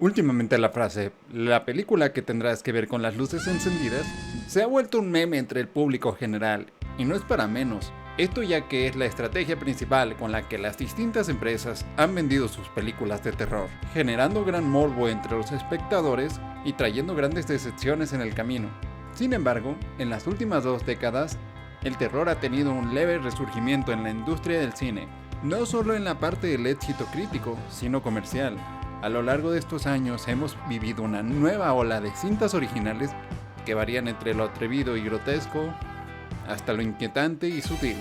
Últimamente la frase, la película que tendrás que ver con las luces encendidas, se ha vuelto un meme entre el público general, y no es para menos. Esto ya que es la estrategia principal con la que las distintas empresas han vendido sus películas de terror, generando gran morbo entre los espectadores y trayendo grandes decepciones en el camino. Sin embargo, en las últimas 2 décadas, el terror ha tenido un leve resurgimiento en la industria del cine, no solo en la parte del éxito crítico, sino comercial. A lo largo de estos años hemos vivido una nueva ola de cintas originales que varían entre lo atrevido y grotesco hasta lo inquietante y sutil,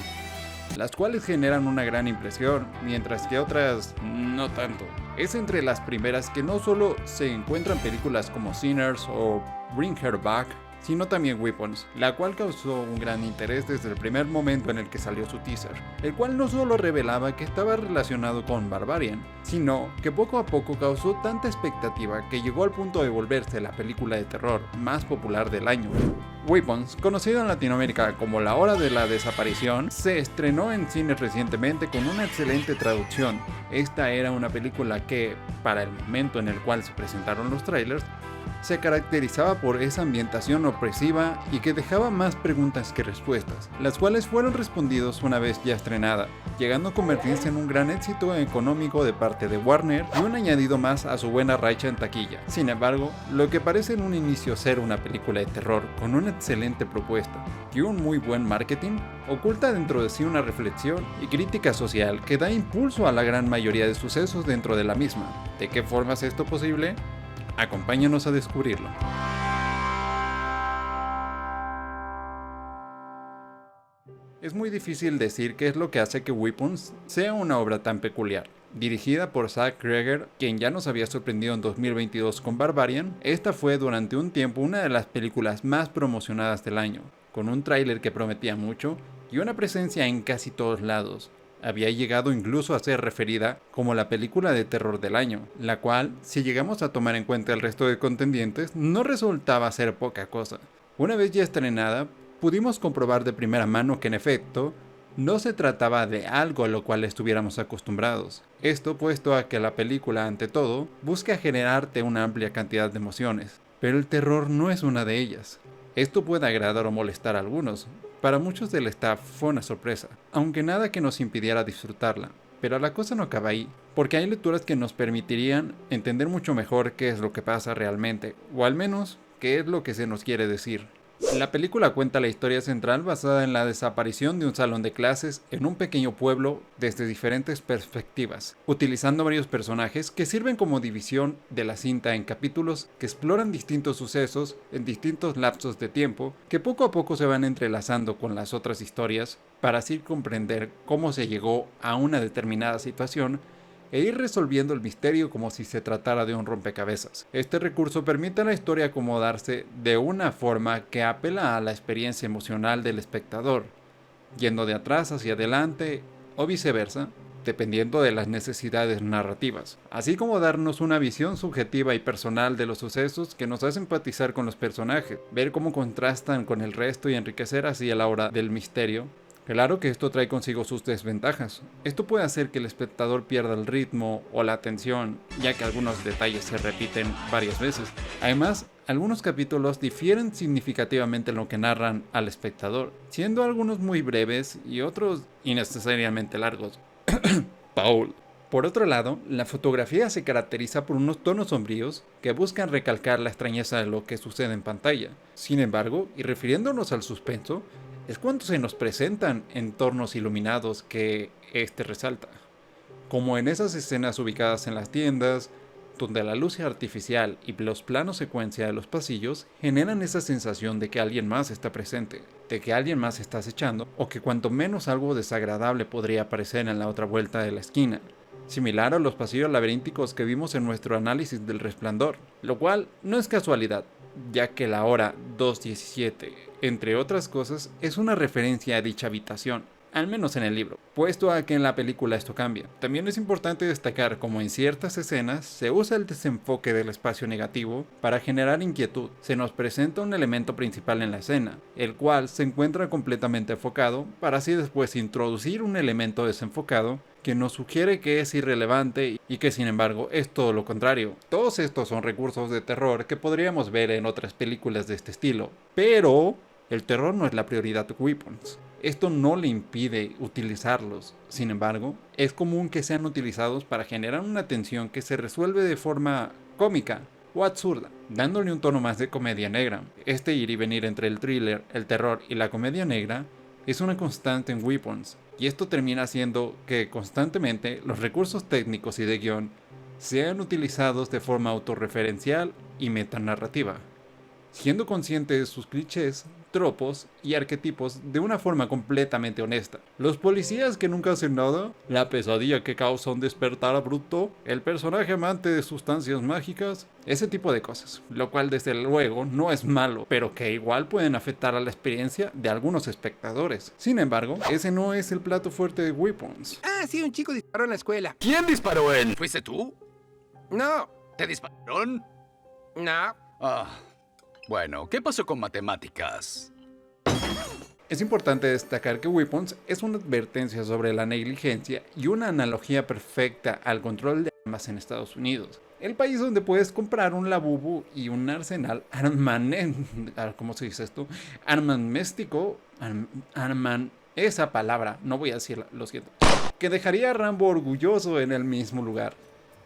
las cuales generan una gran impresión, mientras que otras no tanto. Es entre las primeras que no solo se encuentran películas como Sinners o Bring Her Back, sino también Weapons, la cual causó un gran interés desde el primer momento en el que salió su teaser, el cual no solo revelaba que estaba relacionado con Barbarian, sino que poco a poco causó tanta expectativa que llegó al punto de volverse la película de terror más popular del año. Weapons, conocida en Latinoamérica como La Hora de la Desaparición, se estrenó en cines recientemente con una excelente traducción. Esta era una película que, para el momento en el cual se presentaron los trailers, se caracterizaba por esa ambientación opresiva y que dejaba más preguntas que respuestas, las cuales fueron respondidos una vez ya estrenada, llegando a convertirse en un gran éxito económico de parte de Warner y un añadido más a su buena racha en taquilla. Sin embargo, lo que parece en un inicio ser una película de terror con una excelente propuesta y un muy buen marketing, oculta dentro de sí una reflexión y crítica social que da impulso a la gran mayoría de sucesos dentro de la misma. ¿De qué forma es esto posible? Acompáñanos a descubrirlo. Es muy difícil decir qué es lo que hace que Weapons sea una obra tan peculiar. Dirigida por Zach Cregger, quien ya nos había sorprendido en 2022 con Barbarian, esta fue durante un tiempo una de las películas más promocionadas del año, con un tráiler que prometía mucho y una presencia en casi todos lados. Había llegado incluso a ser referida como la película de terror del año, la cual, si llegamos a tomar en cuenta el resto de contendientes, no resultaba ser poca cosa. Una vez ya estrenada, pudimos comprobar de primera mano que en efecto, no se trataba de algo a lo cual estuviéramos acostumbrados. Esto puesto a que la película, ante todo, busca generarte una amplia cantidad de emociones, pero el terror no es una de ellas. Esto puede agradar o molestar a algunos. Para muchos del staff fue una sorpresa, aunque nada que nos impidiera disfrutarla. Pero la cosa no acaba ahí, porque hay lecturas que nos permitirían entender mucho mejor qué es lo que pasa realmente, o al menos qué es lo que se nos quiere decir. La película cuenta la historia central basada en la desaparición de un salón de clases en un pequeño pueblo desde diferentes perspectivas, utilizando varios personajes que sirven como división de la cinta en capítulos que exploran distintos sucesos en distintos lapsos de tiempo que poco a poco se van entrelazando con las otras historias para así comprender cómo se llegó a una determinada situación e ir resolviendo el misterio como si se tratara de un rompecabezas. Este recurso permite a la historia acomodarse de una forma que apela a la experiencia emocional del espectador, yendo de atrás hacia adelante o viceversa, dependiendo de las necesidades narrativas, así como darnos una visión subjetiva y personal de los sucesos que nos hace empatizar con los personajes, ver cómo contrastan con el resto y enriquecer así a la hora del misterio. Claro que esto trae consigo sus desventajas. Esto puede hacer que el espectador pierda el ritmo o la atención, ya que algunos detalles se repiten varias veces. Además, algunos capítulos difieren significativamente en lo que narran al espectador, siendo algunos muy breves y otros innecesariamente largos. Paul. Por otro lado, la fotografía se caracteriza por unos tonos sombríos que buscan recalcar la extrañeza de lo que sucede en pantalla. Sin embargo, y refiriéndonos al suspenso, es cuando se nos presentan entornos iluminados que este resalta, como en esas escenas ubicadas en las tiendas, donde la luz artificial y los planos secuencia de los pasillos generan esa sensación de que alguien más está presente, de que alguien más está acechando, o que cuanto menos algo desagradable podría aparecer en la otra vuelta de la esquina, similar a los pasillos laberínticos que vimos en nuestro análisis del Resplandor, lo cual no es casualidad, ya que la hora 2:17, entre otras cosas, es una referencia a dicha habitación. al menos en el libro, puesto a que en la película esto cambia. También es importante destacar cómo en ciertas escenas se usa el desenfoque del espacio negativo para generar inquietud. Se nos presenta un elemento principal en la escena, el cual se encuentra completamente enfocado, para así después introducir un elemento desenfocado que nos sugiere que es irrelevante y que sin embargo es todo lo contrario. Todos estos son recursos de terror que podríamos ver en otras películas de este estilo, pero el terror no es la prioridad de Weapons. Esto no le impide utilizarlos, sin embargo, es común que sean utilizados para generar una tensión que se resuelve de forma cómica o absurda, dándole un tono más de comedia negra. Este ir y venir entre el thriller, el terror y la comedia negra es una constante en Weapons, y esto termina haciendo que constantemente los recursos técnicos y de guión sean utilizados de forma autorreferencial y metanarrativa, siendo consciente de sus clichés, tropos y arquetipos de una forma completamente honesta. Los policías que nunca hacen nada, la pesadilla que causa un despertar abrupto, el personaje amante de sustancias mágicas, ese tipo de cosas, lo cual desde luego no es malo, pero que igual pueden afectar a la experiencia de algunos espectadores. Sin embargo, ese no es el plato fuerte de Weapons. Ah, sí, un chico disparó en la escuela. ¿Quién disparó en? ¿Fuiste tú? No, ¿Te dispararon? no. Ah, bueno, ¿qué pasó con matemáticas? Es importante destacar que Weapons es una advertencia sobre la negligencia y una analogía perfecta al control de armas en Estados Unidos, el país donde puedes comprar un Labubu y un arsenal ¿cómo se dice esto? Armamentístico, esa palabra, no voy a decirla, lo siento, que dejaría a Rambo orgulloso en el mismo lugar.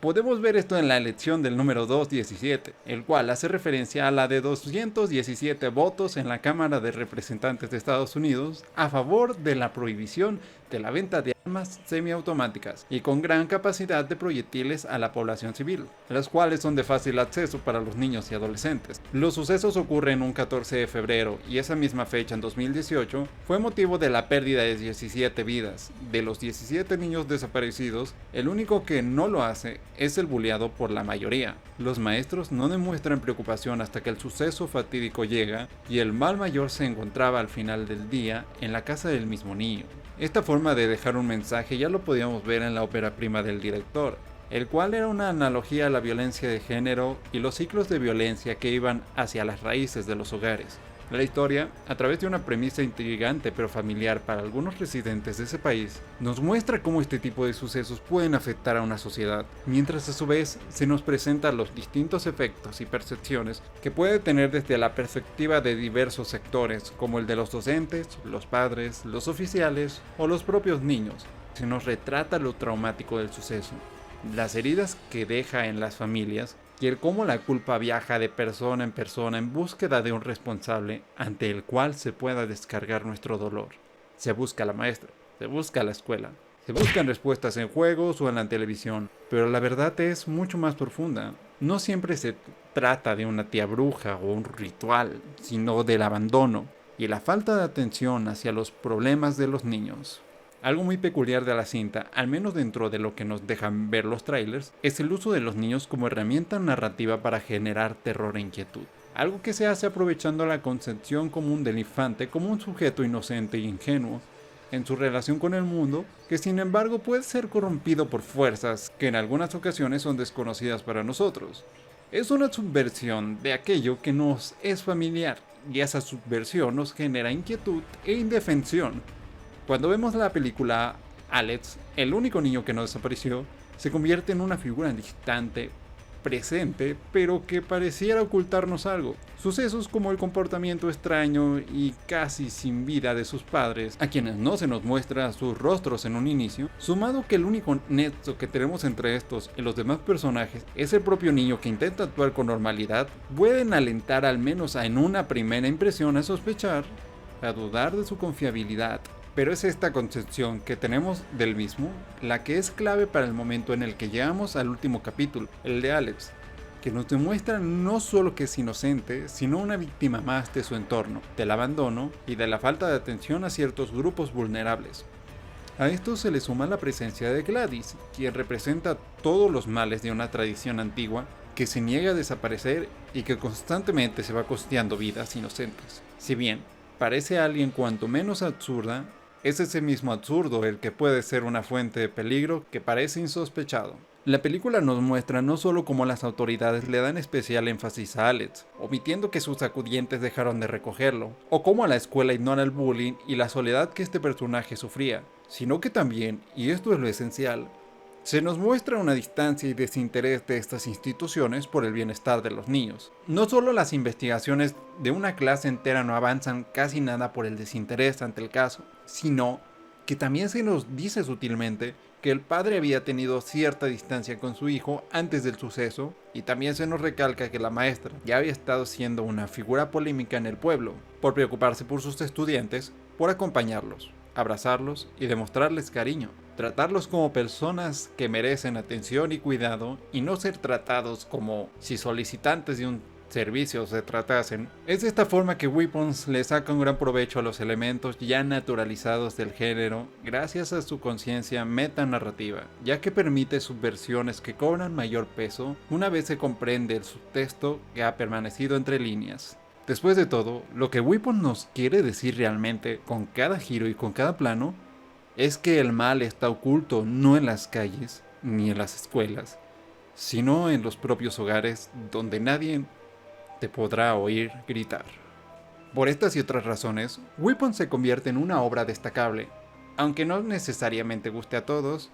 Podemos ver esto en la elección del número 217, el cual hace referencia a la de 217 votos en la Cámara de Representantes de Estados Unidos a favor de la prohibición de la venta de armas semiautomáticas y con gran capacidad de proyectiles a la población civil, las cuales son de fácil acceso para los niños y adolescentes. Los sucesos ocurren un 14 de febrero y esa misma fecha en 2018 fue motivo de la pérdida de 17 vidas. De los 17 niños desaparecidos, el único que no lo hace es el bulleado por la mayoría. Los maestros no demuestran preocupación hasta que el suceso fatídico llega y el mal mayor se encontraba al final del día en la casa del mismo niño. Esta forma de dejar un mensaje ya lo podíamos ver en la ópera prima del director, el cual era una analogía a la violencia de género y los ciclos de violencia que iban hacia las raíces de los hogares. La historia, a través de una premisa intrigante pero familiar para algunos residentes de ese país, nos muestra cómo este tipo de sucesos pueden afectar a una sociedad, mientras a su vez se nos presentan los distintos efectos y percepciones que puede tener desde la perspectiva de diversos sectores, como el de los docentes, los padres, los oficiales o los propios niños. Se nos retrata lo traumático del suceso, las heridas que deja en las familias, y el cómo la culpa viaja de persona en búsqueda de un responsable ante el cual se pueda descargar nuestro dolor. Se busca a la maestra, se busca a la escuela, se buscan respuestas en juegos o en la televisión, pero la verdad es mucho más profunda. No siempre se trata de una tía bruja o un ritual, sino del abandono y la falta de atención hacia los problemas de los niños. Algo muy peculiar de la cinta, al menos dentro de lo que nos dejan ver los trailers, es el uso de los niños como herramienta narrativa para generar terror e inquietud. Algo que se hace aprovechando la concepción común del infante como un sujeto inocente e ingenuo en su relación con el mundo, que sin embargo puede ser corrompido por fuerzas que en algunas ocasiones son desconocidas para nosotros. Es una subversión de aquello que nos es familiar, y esa subversión nos genera inquietud e indefensión. Cuando vemos la película, Alex, el único niño que no desapareció, se convierte en una figura distante, presente, pero que pareciera ocultarnos algo. Sucesos como el comportamiento extraño y casi sin vida de sus padres, a quienes no se nos muestra sus rostros en un inicio, sumado que el único nexo que tenemos entre estos y los demás personajes es el propio niño que intenta actuar con normalidad, pueden alentar al menos en una primera impresión a sospechar, a dudar de su confiabilidad. Pero es esta concepción que tenemos del mismo la que es clave para el momento en el que llegamos al último capítulo, el de Alex, que nos demuestra no solo que es inocente, sino una víctima más de su entorno, del abandono y de la falta de atención a ciertos grupos vulnerables. A esto se le suma la presencia de Gladys, quien representa todos los males de una tradición antigua que se niega a desaparecer y que constantemente se va costeando vidas inocentes. Si bien parece alguien cuanto menos absurda, Es ese mismo absurdo el que puede ser una fuente de peligro que parece insospechado. La película nos muestra no solo cómo las autoridades le dan especial énfasis a Alex, omitiendo que sus acudientes dejaron de recogerlo, o cómo la escuela ignora el bullying y la soledad que este personaje sufría, sino que también, y esto es lo esencial, se nos muestra una distancia y desinterés de estas instituciones por el bienestar de los niños. No solo las investigaciones de una clase entera no avanzan casi nada por el desinterés ante el caso, sino que también se nos dice sutilmente que el padre había tenido cierta distancia con su hijo antes del suceso, y también se nos recalca que la maestra ya había estado siendo una figura polémica en el pueblo, por preocuparse por sus estudiantes, por acompañarlos, abrazarlos y demostrarles cariño, tratarlos como personas que merecen atención y cuidado y no ser tratados como si solicitantes de un servicio se tratasen. Es de esta forma que Weapons le saca un gran provecho a los elementos ya naturalizados del género gracias a su conciencia metanarrativa, ya que permite subversiones que cobran mayor peso una vez se comprende el subtexto que ha permanecido entre líneas. Después de todo, lo que Weapons nos quiere decir realmente con cada giro y con cada plano es que el mal está oculto no en las calles ni en las escuelas, sino en los propios hogares donde nadie te podrá oír gritar. Por estas y otras razones, Weapons se convierte en una obra destacable. Aunque no necesariamente guste a todos,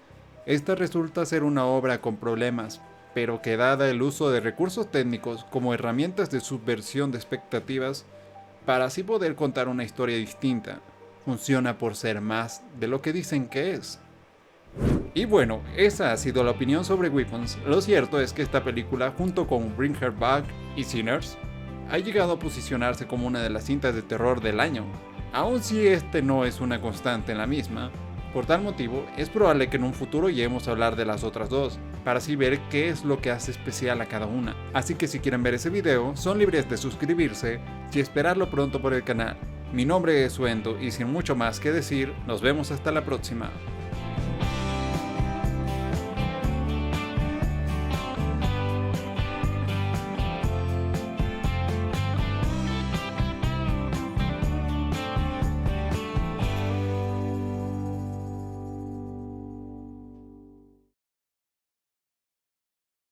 esta resulta ser una obra con problemas, pero que dada el uso de recursos técnicos como herramientas de subversión de expectativas, para así poder contar una historia distinta, funciona por ser más de lo que dicen que es. Y bueno, esa ha sido la opinión sobre Weapons. Lo cierto es que esta película, junto con Bring Her Back y Sinners, ha llegado a posicionarse como una de las cintas de terror del año, aun si este no es una constante en la misma. Por tal motivo, es probable que en un futuro lleguemos a hablar de las otras dos, para así ver qué es lo que hace especial a cada una. Así que si quieren ver ese video, son libres de suscribirse y esperarlo pronto por el canal. Mi nombre es Wendo y sin mucho más que decir, nos vemos hasta la próxima.